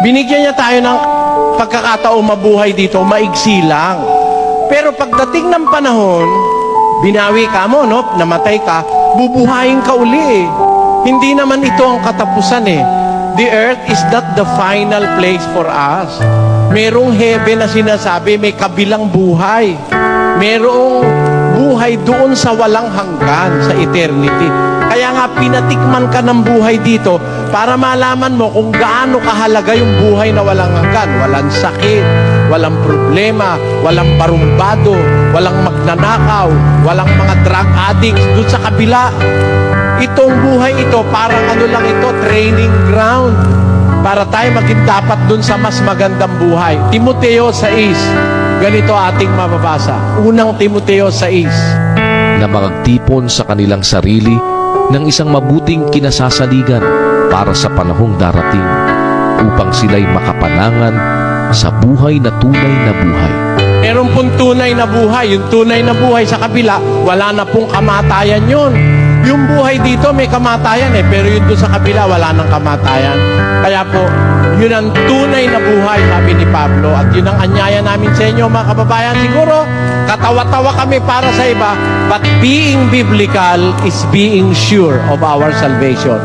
Binigyan niya tayo ng pagkakataong mabuhay dito, maigsi lang. Pero pagdating ng panahon, binawi ka mo, no? Namatay ka, bubuhayin ka uli eh. Hindi naman ito ang katapusan eh. The earth is not the final place for us. Merong heaven na sinasabi, may kabilang buhay. Merong buhay doon sa walang hanggan, sa eternity. Kaya nga pinatikman ka ng buhay dito para malaman mo kung gaano kahalaga yung buhay na walang hanggan. Walang sakit, walang problema, walang barumbado, walang magnanakaw, walang mga drug addicts doon sa kabila. Itong buhay ito, parang ano lang ito, training ground para tayo maging dapat doon sa mas magandang buhay. Timoteo 6, ganito ating mababasa. Unang Timoteo 6. Na magtipon sa kanilang sarili ng isang mabuting kinasasaligan para sa panahong darating upang sila'y makapanangan sa buhay na tunay na buhay. Meron pong tunay na buhay. Yung tunay na buhay sa kabila, wala na pong kamatayan yun. Yung buhay dito may kamatayan eh, pero yun doon sa kabila wala nang kamatayan. Kaya po, yun ang tunay na buhay, sabi ni Pablo. At yun ang anyaya namin sa inyo mga kababayan. Siguro, katawa-tawa kami para sa iba, but being biblical is being sure of our salvation.